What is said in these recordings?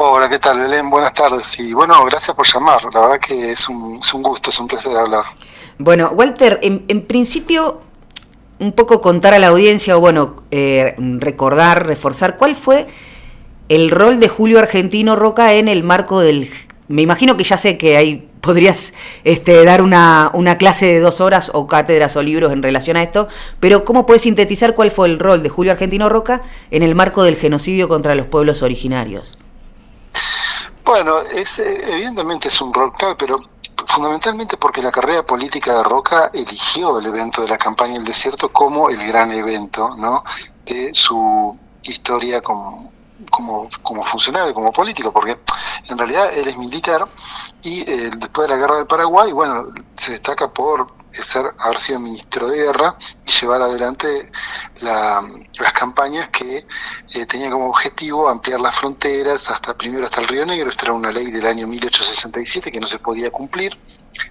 Hola, ¿qué tal, Belén? Buenas tardes. Y bueno, gracias por llamar. La verdad que es un gusto, es un placer hablar. Bueno, Walter, en principio, un poco contar a la audiencia, o bueno, recordar, reforzar, ¿cuál fue el rol de Julio Argentino Roca en el marco del... Me imagino que ya sé que ahí podrías dar una clase de 2 horas o cátedras o libros en relación a esto, pero ¿cómo puedes sintetizar cuál fue el rol de Julio Argentino Roca en el marco del genocidio contra los pueblos originarios? Bueno, evidentemente es un rol clave, pero fundamentalmente porque la carrera política de Roca eligió el evento de la campaña del desierto como el gran evento, ¿no? De su historia como funcionario, como político, porque en realidad él es militar y después de la guerra del Paraguay, bueno, se destaca por haber sido ministro de guerra y llevar adelante las campañas que tenían como objetivo ampliar las fronteras primero hasta el Río Negro. Esto era una ley del año 1867 que no se podía cumplir.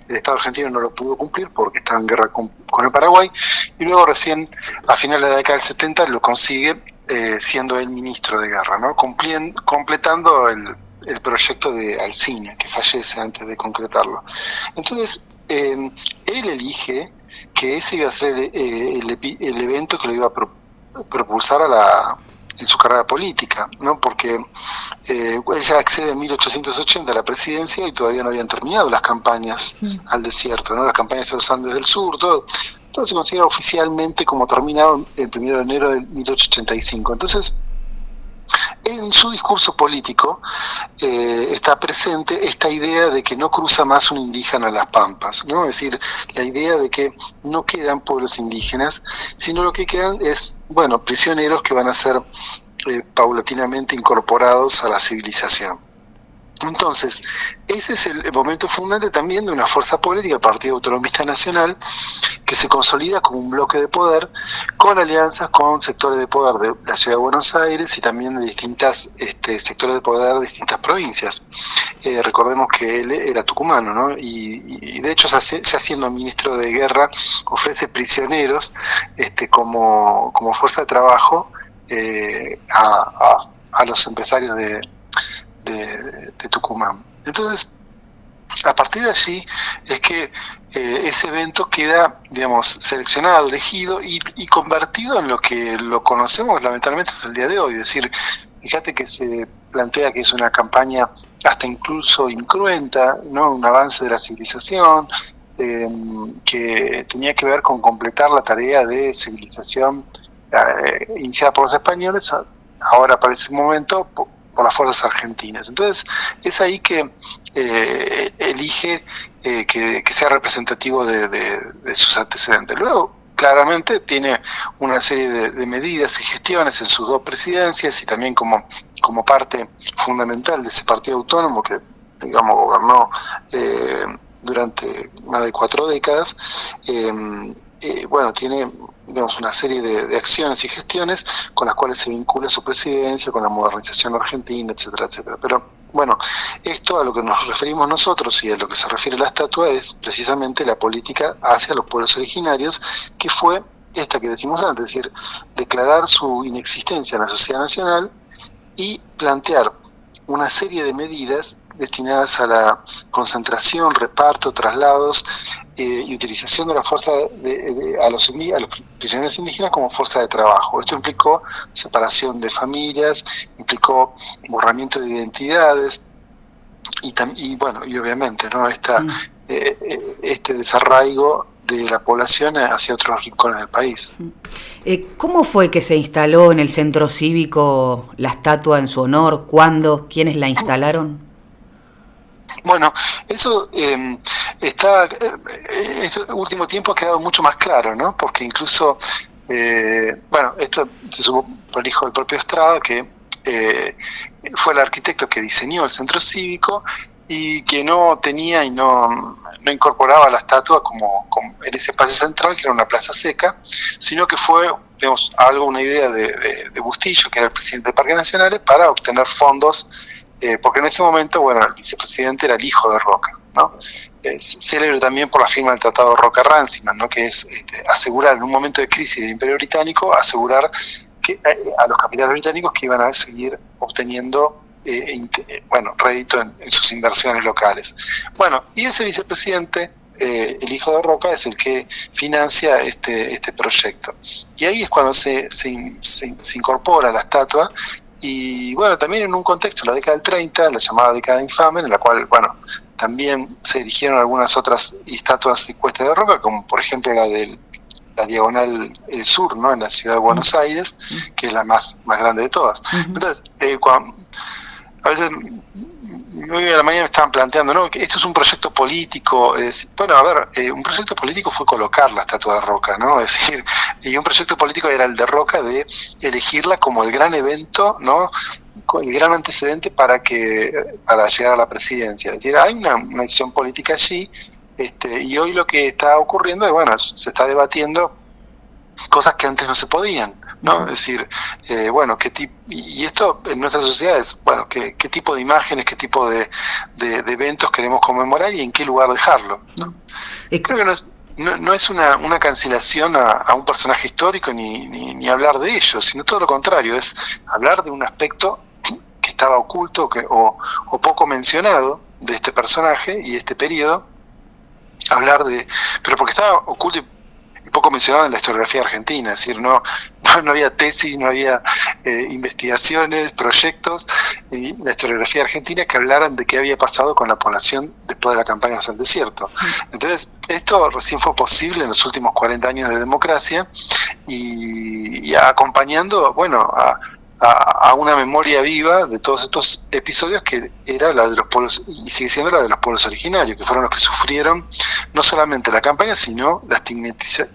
El Estado argentino no lo pudo cumplir porque estaba en guerra con el Paraguay, y luego recién a finales de la década del 70 lo consigue, siendo él ministro de guerra, ¿no? Completando el proyecto de Alsina, que fallece antes de concretarlo. Entonces, él elige que ese iba a ser el evento que lo iba a propulsar en su carrera política, ¿no? Porque ella accede en 1880 a la presidencia y todavía no habían terminado las campañas al desierto, ¿no? Las campañas a los Andes del Sur, todo se considera oficialmente como terminado el 1 de enero de 1885. Entonces, en su discurso político está presente esta idea de que no cruza más un indígena las pampas, ¿no? Es decir, la idea de que no quedan pueblos indígenas, sino lo que quedan es, bueno, prisioneros que van a ser paulatinamente incorporados a la civilización. Entonces, ese es el momento fundante también de una fuerza política, el Partido Autonomista Nacional, que se consolida como un bloque de poder con alianzas con sectores de poder de la Ciudad de Buenos Aires y también de distintas sectores de poder de distintas provincias. Recordemos que él era tucumano, ¿no? Y de hecho, ya siendo ministro de guerra, ofrece prisioneros como fuerza de trabajo a los empresarios de Tucumán. Entonces, a partir de allí es que ese evento queda, digamos, seleccionado, elegido y convertido en lo que lo conocemos lamentablemente hasta el día de hoy. Es decir, fíjate que se plantea que es una campaña hasta incluso incruenta, ¿no? Un avance de la civilización, que tenía que ver con completar la tarea de civilización iniciada por los españoles, ahora para ese momento por las fuerzas argentinas. Entonces es ahí que elige que sea representativo de sus antecedentes. Luego, claramente, tiene una serie de medidas y gestiones en sus 2 presidencias y también como parte fundamental de ese partido autónomo que, digamos, gobernó durante más de 4 décadas. Bueno, tiene, digamos, una serie de acciones y gestiones con las cuales se vincula su presidencia, con la modernización argentina, etcétera, etcétera. Pero bueno, esto a lo que nos referimos nosotros y a lo que se refiere la estatua es precisamente la política hacia los pueblos originarios, que fue esta que decimos antes, es decir, declarar su inexistencia en la sociedad nacional y plantear una serie de medidas destinadas a la concentración, reparto, traslados y utilización de la fuerza a los prisioneros indígenas como fuerza de trabajo. Esto implicó separación de familias, implicó borramiento de identidades y bueno, y obviamente, ¿no? Este desarraigo de la población hacia otros rincones del país. ¿Cómo fue que se instaló en el centro cívico la estatua en su honor? ¿Cuándo? ¿Quiénes la instalaron? Bueno, eso este último tiempo ha quedado mucho más claro, ¿no? Porque incluso, bueno, esto se supo por hijo del propio Estrada, que fue el arquitecto que diseñó el centro cívico y que no tenía y no incorporaba la estatua como en ese espacio central, que era una plaza seca, sino que fue, digamos, una idea de Bustillo, que era el presidente de Parques Nacionales, para obtener fondos, porque en ese momento, bueno, el vicepresidente era el hijo de Roca, ¿no? Célebre también por la firma del Tratado Roca-Ranciman, ¿no? Que es asegurar en un momento de crisis del Imperio Británico, asegurar que a los capitales británicos que iban a seguir obteniendo rédito en sus inversiones locales. Bueno, y ese vicepresidente, el hijo de Roca, es el que financia este proyecto. Y ahí es cuando se incorpora la estatua, y bueno, también en un contexto, la década del 30, la llamada década infame, en la cual, bueno, también se erigieron algunas otras estatuas y cuestas de Roca, como por ejemplo la Diagonal Sur, ¿no?, en la ciudad de Buenos Aires, que es la más grande de todas. Entonces, a veces hoy a la mañana me estaban planteando, ¿no?, que esto es un proyecto político. Bueno, a ver, un proyecto político fue colocar la estatua de Roca, ¿no? Es decir, y un proyecto político era el de Roca, de elegirla como el gran evento, ¿no?, el gran antecedente para llegar a la presidencia. Es decir, hay una decisión política allí, y hoy lo que está ocurriendo es, bueno, se está debatiendo cosas que antes no se podían, ¿no? Es decir, y esto en nuestra sociedad es, bueno, qué tipo de imágenes, qué tipo de eventos queremos conmemorar y en qué lugar dejarlo, ¿no? Creo que no es una cancelación a un personaje histórico ni hablar de ello, sino todo lo contrario, es hablar de un aspecto que estaba oculto o poco mencionado de este personaje y este periodo, pero porque estaba oculto y poco mencionado en la historiografía argentina. Es decir, no había tesis, no había investigaciones, proyectos en la historiografía argentina que hablaran de qué había pasado con la población después de la campaña hacia el desierto. Entonces, esto recién fue posible en los últimos 40 años de democracia, y acompañando, bueno, a una memoria viva de todos estos episodios, que era la de los pueblos, y sigue siendo la de los pueblos originarios, que fueron los que sufrieron no solamente la campaña, sino la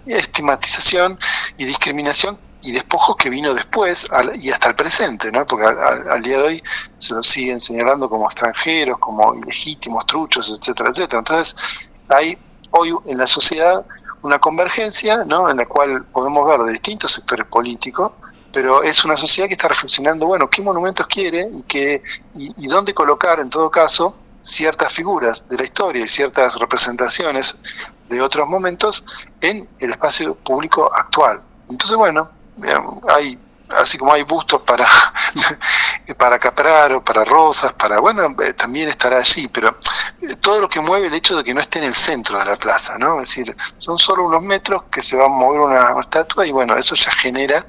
estigmatización y discriminación y despojo que vino después y hasta el presente, ¿no? Porque al día de hoy se los siguen señalando como extranjeros, como ilegítimos, truchos, etcétera, etcétera. Entonces, hay hoy en la sociedad una convergencia, ¿no?, en la cual podemos ver de distintos sectores políticos, pero es una sociedad que está reflexionando, bueno, qué monumentos quiere y dónde colocar, en todo caso, ciertas figuras de la historia y ciertas representaciones de otros momentos en el espacio público actual. Entonces, bueno, así como hay bustos para Capraro, para Rosas, también estará allí, pero todo lo que mueve el hecho de que no esté en el centro de la plaza, ¿no? Es decir, son solo unos metros que se va a mover una estatua, y bueno, eso ya genera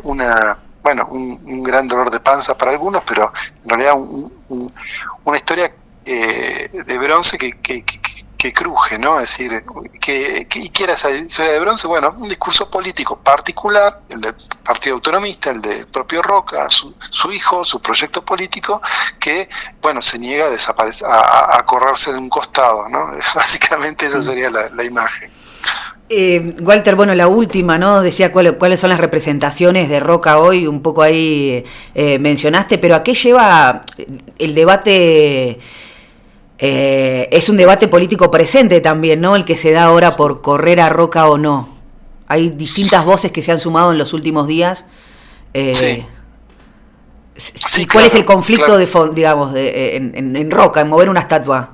un gran dolor de panza para algunos, pero en realidad una historia de bronce que cruje, ¿no? Es decir, ¿qué era esa historia de bronce? Bueno, un discurso político particular, el del Partido Autonomista, el del propio Roca, su hijo, su proyecto político, que, bueno, se niega a desaparecer, a correrse de un costado, ¿no? Básicamente esa sería la imagen. Walter, bueno, la última, ¿no? Decía cuáles son las representaciones de Roca hoy, un poco ahí mencionaste, pero ¿a qué lleva el debate? Es un debate político presente también, ¿no?, el que se da ahora por correr a Roca o no. Hay distintas voces que se han sumado en los últimos días. Sí, ¿Cuál claro, es el conflicto claro. de fondo, digamos, en Roca, en mover una estatua?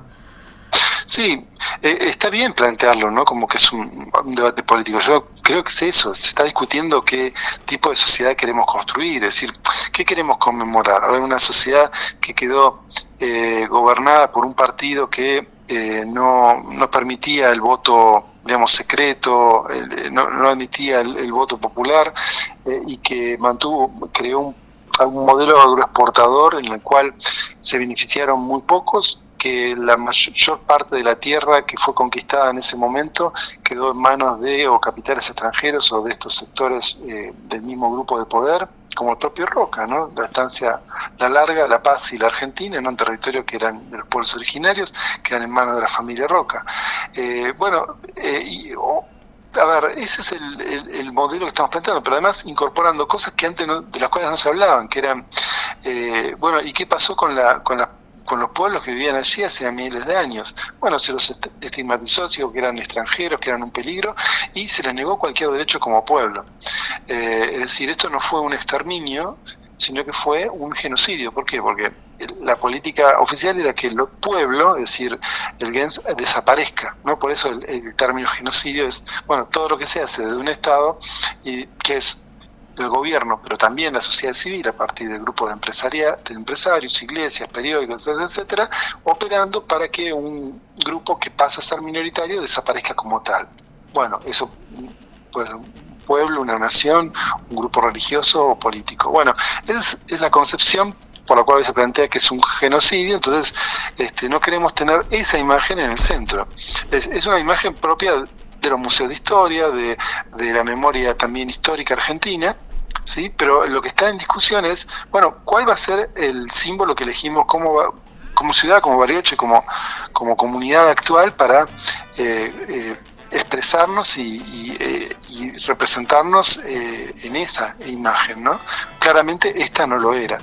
Sí, está bien plantearlo, ¿no?, como que es un debate político. Yo creo que es eso, se está discutiendo qué tipo de sociedad queremos construir, es decir, qué queremos conmemorar. A ver, una sociedad que quedó gobernada por un partido que no permitía el voto, digamos, secreto, no admitía el voto popular, y que creó un modelo agroexportador en el cual se beneficiaron muy pocos, que la mayor parte de la tierra que fue conquistada en ese momento quedó en manos de capitales extranjeros o de estos sectores del mismo grupo de poder, como el propio Roca, ¿no? La estancia La Larga, La Paz y la Argentina, en un territorio que eran de los pueblos originarios, quedan en manos de la familia Roca. A ver, ese es el modelo que estamos planteando, pero además incorporando cosas que antes de las cuales no se hablaban, que eran, ¿y qué pasó con los pueblos que vivían allí hace miles de años? Bueno, se los estigmatizó, digo, que eran extranjeros, que eran un peligro, y se les negó cualquier derecho como pueblo. Es decir, esto no fue un exterminio, sino que fue un genocidio. ¿Por qué? Porque la política oficial era que el pueblo, es decir, el gens, desaparezca, ¿no? Por eso el término genocidio es, bueno, todo lo que se hace de un Estado y que es del gobierno, pero también la sociedad civil a partir de grupos de empresarios, iglesias, periódicos, etcétera, operando para que un grupo que pasa a ser minoritario desaparezca como tal. Bueno, eso puede ser un pueblo, una nación, un grupo religioso o político. Bueno, es la concepción por la cual se plantea que es un genocidio. Entonces no queremos tener esa imagen en el centro. Es una imagen propia de los museos de historia, de la memoria también histórica argentina, ¿sí? Pero lo que está en discusión es, bueno, ¿cuál va a ser el símbolo que elegimos como ciudad, como Bariloche, como comunidad actual para expresarnos y representarnos en esa imagen, ¿no? Claramente esta no lo era.